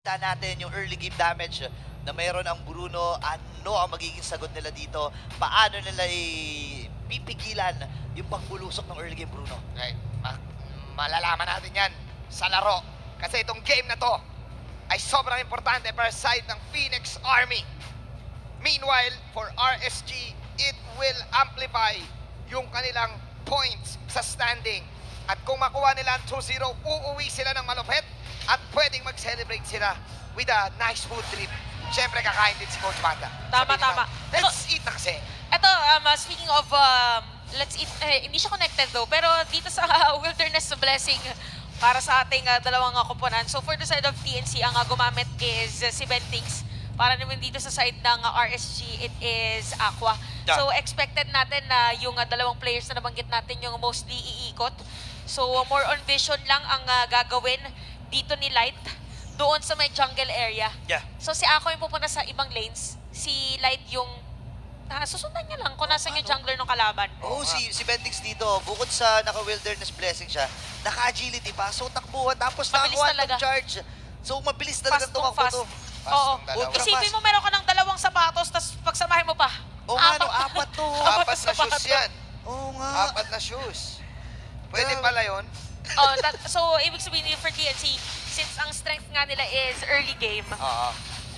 Kita natin yung early game damage na mayroon ang Bruno. Ano ang magiging sagot nila dito? Paano nila pipigilan yung pangbulusok ng early game Bruno? Okay. Malalaman natin yan sa laro. Kasi itong game na to ay sobrang importante para sa side ng Phoenix Army. Meanwhile, for RSG, it will amplify yung kanilang points sa standing. At kung makuha nila ang 2-0, uuwi sila ng malupit at pwedeng mag-celebrate sila with a nice food trip. Siyempre, kakain din si Coach Panda. Tama, Sabi niya, tama. Let's eat na kasi. Ito, speaking of let's eat, hindi siya connected though, pero dito sa Wilderness Blessing, para sa ating dalawang koponan. So for the side of TNC, ang gumamit is si Bentings. Para naman dito sa side ng RSG, it is Aqua. Yeah. So expected natin na yung dalawang players na nabanggit natin yung mostly iikot. So more on vision lang ang gagawin dito ni Light doon sa may jungle area. Yeah. So si Aqua yung pupunta sa ibang lanes, si Light yung susundan niya lang kung nasan yung jungler ng kalaban. Oo, si Bentix dito, bukod sa naka-wilderness blessing siya, naka-agility pa, so takbuhan, tapos Mabilis nakakuha talaga. ng charge. So mabilis talaga Fast kung tumakbo fast. to. Oo. Fast ng dalawa. Isipin mo meron ka ng dalawang sapatos, tapos pagsamahin mo pa. Oo nga, no, apat to. Apat na shoes sapatos. yan. Oo nga. Apat na shoes. Pwede Grabe. pala yun. So, ibig sabihin for TNC, since ang strength nga nila is early game, Oo.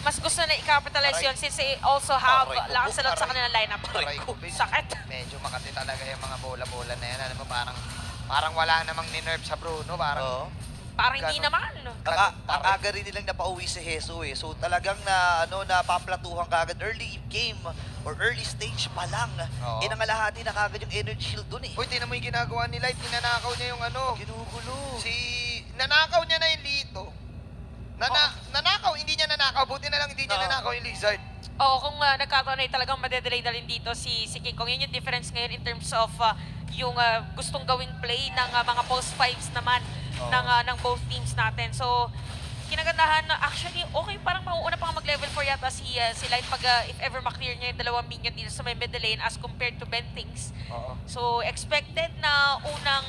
mas gusto na i-capitalize Aray. yun since they also have Aray ko. lakas sa Aray. kanilang lineup. Aray ko. Sakit. Medyo makati talaga yung mga bola-bola na yan. Alam mo, parang wala namang ni-nerve sa Bruno. Parang Oo. Parang hindi Ganon. naman. Ang aga rin nilang napauwi si Heso eh. So talagang napaplatuhan kagad early game or early stage pa lang. Oo. Inangalahati na kagad yung energy shield dun eh. Uy, tinan mo yung ginagawa ni Light. Ninanakaw niya yung ano. Ginugulo. Nanakaw niya na yung Lito. Nanakaw, hindi niya nanakaw. Buti na lang hindi niya Oo. nanakaw yung Lizard. Oo, kung nagkataon ay talagang madedelay na rin dito si King Kong. Yun yung difference ngayon in terms of yung gustong gawing play ng mga post fives naman Oo. ng both teams natin. So, kinagandahan na actually, okay, parang mauuna pa nga mag-level 4 yata si Light pag if ever maklear niya yung dalawang minion dito sa may middle lane as compared to Bentings. Oo. So, expected na unang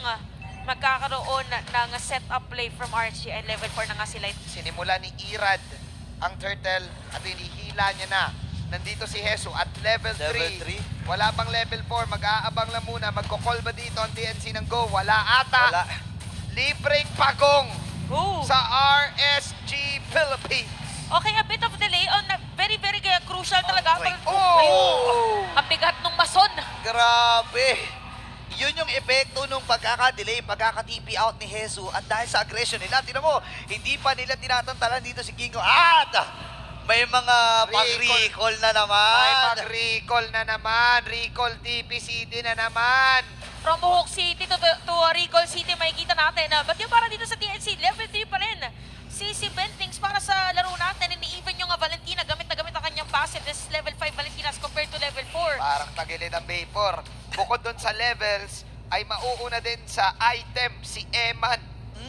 magkakaroon ng setup play from RSG and level 4 na nga si Light. Sinimula ni Irad ang turtle at hinihila niya na. Nandito si Hesu at level 3. Level 3? Wala pang level 4. Mag-aabang lang muna. Magko-call ba dito ang TNC ng Go? Wala ata. Wala. Libreng pagong Ooh. sa RSG Philippines. Okay, a bit of delay on very, very crucial talaga. Okay. Oh! Ang bigat nung mason. Grabe! Yun yung epekto nung pagkaka-delay, pagkaka-TP out ni Hesu at dahil sa aggression nila, tinan mo, hindi pa nila tinatantalan dito si Kingo at may mga pag-recall na naman. May pag-recall na naman. Recall TP City na naman. From Hook City to Recall City, makikita natin. But yung para dito sa TNC, level 3 pa rin. Si Bentings para sa laro natin, ini-even yung Valentina, gamit na gamit ang kanyang passive. This is level 5 Valentina as compared to level 4. Parang tagilid ang Vapor. Bukod doon sa levels, ay mauuna din sa item si Eman.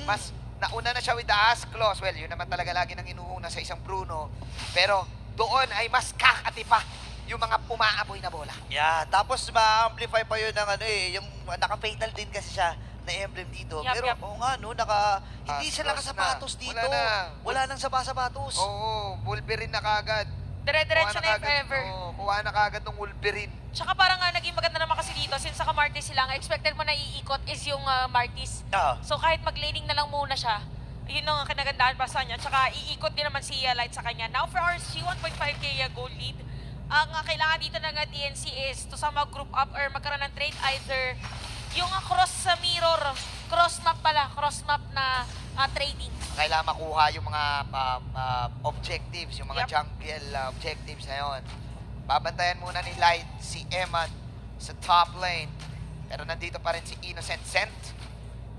Mas nauna na siya with the Ass Claws. Well, yun naman talaga lagi nang inuuna sa isang Bruno. Pero doon ay mas kakati pa yung mga pumaapoy na bola. Yeah, tapos ma-amplify pa yun ng yung naka-fatal din kasi siya na emblem dito. Yup, Pero yup. oo nga, no, hindi siya Cross nakasapatos na. dito. Wala na. Wala nang sapatos. Oo, Wolverine na kagad. Dire-diretso na if ever. Kuha na kagad ng Wolverine. Tsaka parang naging maganda naman kasi dito, since saka Martis sila, ang expected mo na iikot is yung Martis. Ah. So kahit mag-laning na lang muna siya, yun ang kinagandahan pa sa kanya. Tsaka iikot din naman si Light sa kanya. Now for RSG, 1.5k goal lead. Ang kailangan dito ng TNC is to somehow group up or magkaroon ng trade either yung cross sa mirror, cross map na trading. Kailangan makuha yung mga objectives, yung mga Yup. jungle objectives na yun. Babantayan muna ni Light si Eman sa top lane. Pero nandito pa rin si Innocent Cent.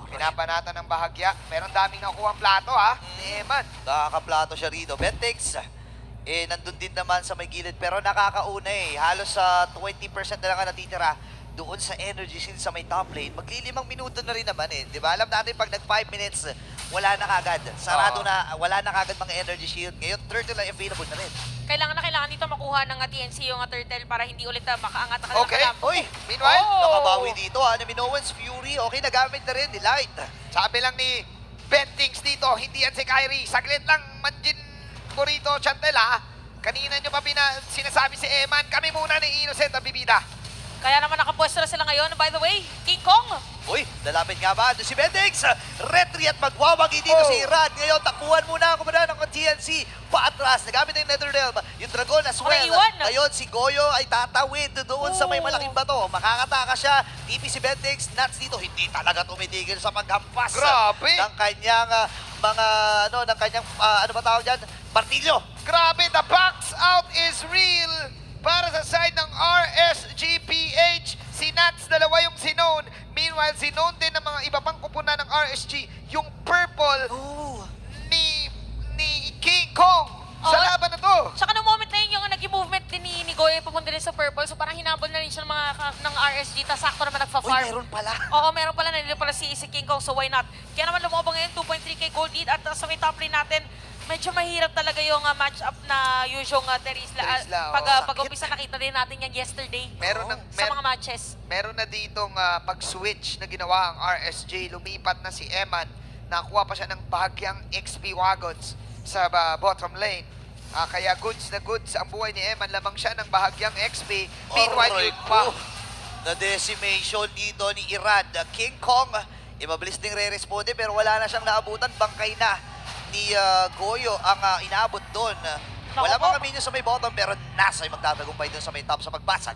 Pinapanatan ng bahagya. Meron daming nakuha ang plato ni Eman. Nakakaplato siya rito. Bentix, nandun din naman sa may gilid pero nakakauna eh. Halos sa 20% na lang ang natitira doon sa energy shield sa may top lane. Maglilimang minuto na rin naman eh. Di ba? Alam natin pag nag 5 minutes, wala na kagad. Sarado Oo. na, wala na kagad mga energy shield. Ngayon, turtle ay available na rin. Kailangan dito makuha ng TNC yung turtle para hindi ulit makaangat ang Okay. kanilang Uy! Meanwhile, Nakabawi dito ni Minowan's Fury. Okay, nagamit na rin ni Light. sabi lang ni Bentings dito, hindi yan si Kyrie. Saglit lang, Manjin takbo rito, Chantel ha. Kanina nyo pa sinasabi si Eman, kami muna ni Innocent ang bibida. Kaya naman nakapwesto na sila ngayon. By the way, King Kong, Uy, lalapit nga ba? Doon si Bendix. Retry at magwawagi dito si Irad. Ngayon, takbuhan muna ako muna ng TNC. Paatras, nagamit na yung Netherrealm. Yung Dragon as well. Naiwan. Ngayon, si Goyo ay tatawid doon sa may malaking bato. Makakataka siya. TP si Bendix. Nuts dito. Hindi talaga tumitigil sa paghampas. Grabe. Ng kanyang ano ba tawag dyan? Martilyo. Grabe, the box out is real para sa side ng RSGPH. Si Nats, dalawa yung sinone. Meanwhile, sinone din ng mga iba pang kupunan ng RSG. Yung purple Oh. ni King Kong sa Oh. laban na to. Saka nung moment na yun, yung naging movement din ni Goy papunta rin sa purple. So parang hinabol na rin siya ng RSG. Tapos sakto naman Uy, nagfa-farm. meron pala. Oo, meron pala na pala si King Kong. So why not? Kaya naman lumabang ngayon, 2.3k gold lead. At sa may top lane natin, medyo mahirap talaga yung match-up na usual Terisla. Terisla, oo. Pag-umpisa nakita din natin yan yesterday. Sa mga matches. Meron na ditong pag-switch na ginawa ang RSG. Lumipat na si Eman. Nakuha pa siya ng bahagyang XP Wagons sa bottom lane. Kaya goods na goods ang buhay ni Eman. Lamang siya ng bahagyang XP. Meanwhile, Aray yun ko. pa. Na decimation dito ni Irad. King Kong, mabilis ding re-responde pero wala na siyang naabutan. Bangkay na ni Goyo ang inaabot doon. Wala Naku pa po. kami sa may bottom pero nasa ay magtatagumpay doon sa may top sa pagbasag.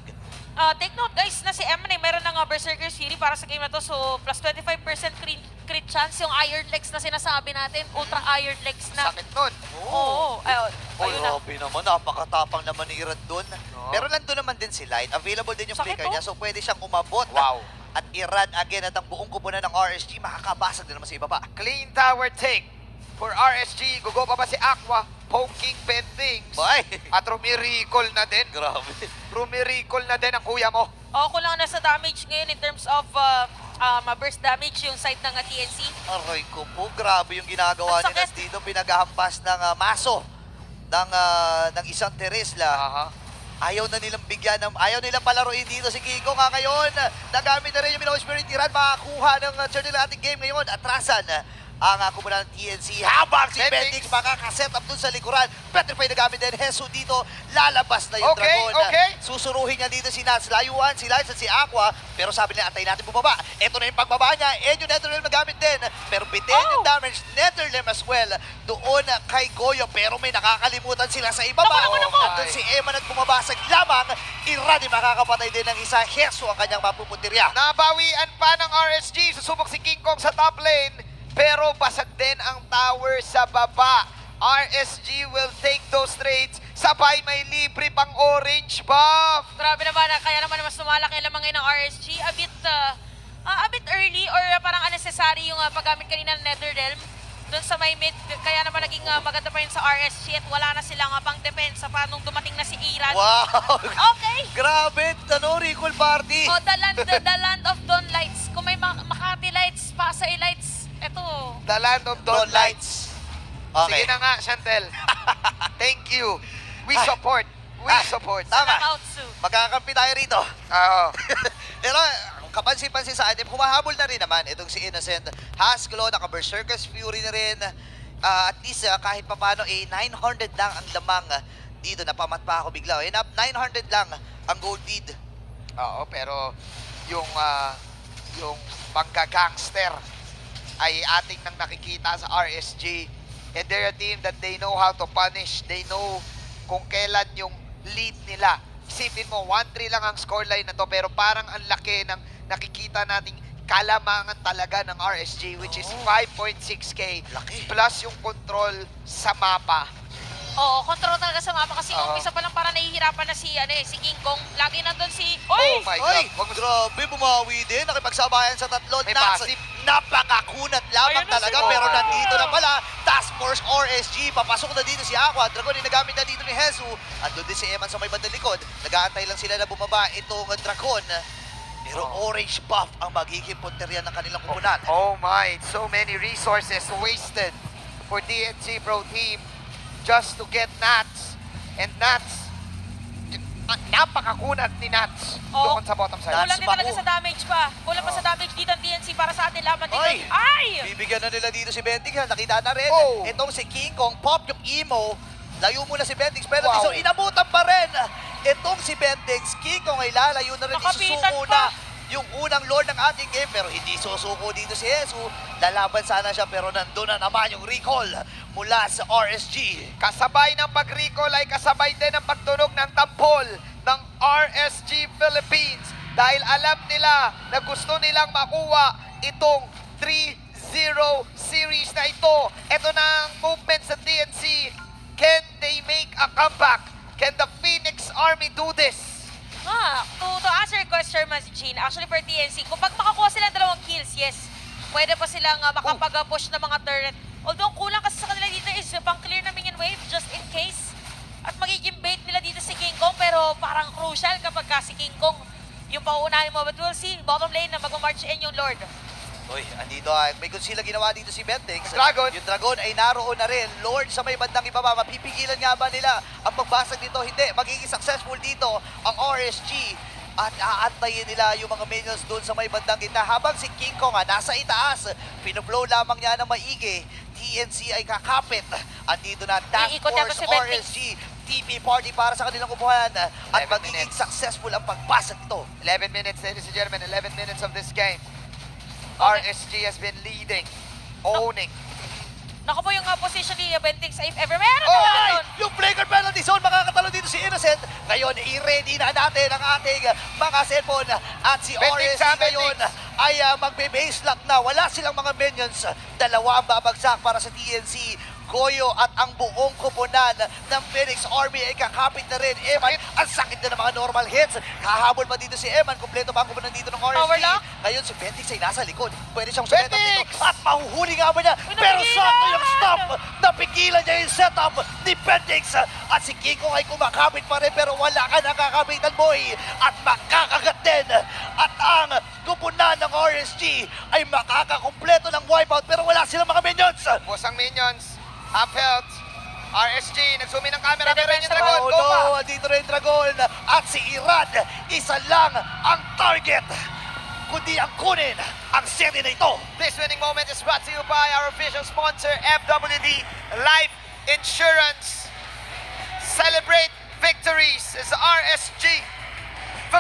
Take note guys na si Eman meron ng Berserker's Fury para sa game na to. So plus 25% crit chance yung Iron Legs na sinasabi natin. Ultra Iron Legs na. Sakit nun. Oo. Ayun na. Grabe naman, napakatapang naman ni Irad doon. Oo. Pero nandun naman din si Light. Available din yung Sakit flicker po. niya so pwede siyang umabot. Wow. At Irad again at ang buong kupunan ng RSG makakabasag din naman sa ibaba. Clean tower take for RSG. Gugo pa ba si Aqua? Poking Bendings. Bye! At rumiricall na din. Grabe. Rumiricall na din ang kuya mo. Ako lang nasa damage ngayon in terms of burst damage yung side ng TNC. Aray ko po, grabe yung ginagawa Ang nila sakit. dito. Pinaghahampas ng maso ng isang Teresla. Aha. Ayaw na nilang bigyan ayaw nilang palaruin dito si Kiko nga ngayon. Nagamit na rin yung Minow Spirit ni Rad. Makakuha ng third nila ating game ngayon. Atrasan ang kupunan ng TNC. Habang si Bendix. Bendix makakaset up dun sa likuran. Petrify na gamit din. Jesus dito. Lalabas na yung Okay, Dragon. okay. Susuruhin niya dito si Nats. Layuan, si Lights at si Aqua. Pero sabi nila, antayin natin bumaba. Ito na yung pagbaba niya. And yung Netherrealm nagamit din. Pero bitin yung damage. Netherrealm as well. Doon kay Goyo. Pero may nakakalimutan sila sa ibaba. Naku! Nandun si Eman at bumabasag lamang. Iradi makakapatay din ng isa. Heso ang kanyang mapupuntirya. Nabawian pa ng RSG. Susubok si King Kong sa top lane. Pero basag din ang tower sa baba. RSG will take those trades. Sabay may libre pang orange buff. Grabe naman, kaya naman mas lumalaki lamang ngayon ng RSG. A bit early or parang unnecessary yung paggamit kanina ng Netherrealm doon sa may mid. Kaya naman naging maganda pa yun sa RSG at wala na silang pang depensa pa nung dumating na si Iran. Wow! Okay. Grabe! Recall party! Oh, the land of Dawn Lights. Kung may Makati Lights, Pasay Lights, eto. The land of Dawn dawn lights. Okay. Sige na nga, Chantel. Thank you. We Ah. support. We Ah. support. Tama. Nakautsu. Magkakampi tayo rito. Oo. Pero kapansin-pansin sa atin, humahabol na rin naman itong si Innocent. Haskell, naka-Berserker's Fury na rin. At least kahit papano, 900 lang ang lamang dito. Napamat pa ako bigla. 900 lang ang gold lead. Oo, pero yung pangka-gangster ay ating nang nakikita sa RSG. And they're a team that they know how to punish. They know kung kailan yung lead nila. Isipin mo, 1-3 lang ang scoreline na to, pero parang ang laki ng nakikita nating kalamangan talaga ng RSG, which is 5.6k Laki. plus yung control sa mapa. Oo, control talaga sa mapa kasi Oo. umpisa pa lang para nahihirapan na si King Kong. Lagi nandun si... Oh my Ay, God! grabe, bumawi din. Nakipagsabayan sa tatlo. May Nats, passive. napakakunat lamang Ayun na talaga. si Pero Goyo. nandito na pala, Task Force RSG. Papasok na dito si Aqua. Dragon yung nagamit na dito ni Hesu. Andun din si Eman sa may bandang likod. Nag-aantay lang sila na bumaba itong Dragon. Pero orange buff ang magiging punteriya ng kanilang kupunan. Oh my, so many resources wasted for DNC Pro Team just to get Nats. And Nats, napakakunat ni Nats Oo. doon sa bottom side. Kulang din talaga Maku. sa damage pa. Kulang pa sa damage dito ang TNC para sa atin laban dito. Ay! Ay! Bibigyan na nila dito si Bendig. Nakita na rin. Oh. Itong si King Kong, pop yung emo. Layo muna si Bentix, pero Wow. so inabutan pa rin itong si Bentix. Kiko ay lalayo na rin, Nakapitan isusuko pa. na yung unang lord ng ating game, pero hindi susuko dito si Jesu. Lalaban sana siya, pero nandun na naman yung recall mula sa RSG. Kasabay ng pag-recall ay kasabay din ang pagtunog ng tampol ng RSG Philippines dahil alam nila na gusto nilang makuha itong 3-0 series na ito. Ito na ang movement sa TNC. Can they make a comeback? Can the Phoenix Army do this? To answer your question, Mas Jean, actually for TNC, kung pag makakuha sila ng 2 kills, yes, pwede pa silang makapag-push ng mga turret. Although ang kulang kasi sa kanila dito is pang-clear na minion wave just in case. At magiging bait nila dito si King Kong, pero parang crucial kapag ka si King Kong yung pauunahin mo. But we'll see, bottom lane na mag-march in yung Lord. Uy, andito may conceal na ginawa dito si Bentix. Dragon. Yung Dragon ay naroon na rin. Lord sa may bandang ibaba. Mapipigilan nga ba nila ang pagbasag dito? Hindi. Magiging successful dito ang RSG. At aantayin nila yung mga minions doon sa may bandang gitna. Habang si King Kong nasa itaas, pinoblow lamang niya ng maigi. TNC ay kakapit. Andito na Task Iikot na to Force si Bentix. RSG. TP party para sa kanilang upuhan. At 11 magiging minutes. successful ang pagbasag nito. 11 minutes, ladies and gentlemen. 11 minutes of this game. Okay. RSG has been leading, owning. Naku po yung position ni Bentix, if ever meron Oh, naman Ay! doon. Yung flagrant penalty zone, makakatalo dito si Innocent. Ngayon, i-ready na natin ang ating mga cellphone. At si Bentix, RSG Bentix. ngayon ay magbe-base lock na. Wala silang mga minions. Dalawa ang babagsak para sa TNC. Goyo at ang buong kupunan ng Phoenix Army ay kakapit na rin. Eman, ang sakit na ng mga normal hits. Kahabol pa dito si Eman. Kompleto pa ang kupunan dito ng RSG. Powerlock. Ngayon si Bentix ay nasa likod. Pwede siyang sumetap dito. Bentix! At mahuhuli nga ba niya? Uy, Pero napigilan! sakto yung stop. Napigilan niya yung setup ni Bentix. At si Kiko ay kumakabit pa rin, pero wala ka nakakabitan, boy. At makakagat din. At ang kupunan ng RSG ay makakakumpleto ng wipeout, pero wala silang mga minions. Boss ang minions. Half health. RSG, nagsumi ng camera. Pwede Pero ba yung yung Dragon, Oh go pa! no, andito na yung Dragon. At si Irad, isa lang ang target. Kundi ang kunin ang seri na ito. This winning moment is brought to you by our official sponsor, FWD Life Insurance. Celebrate victories as RSG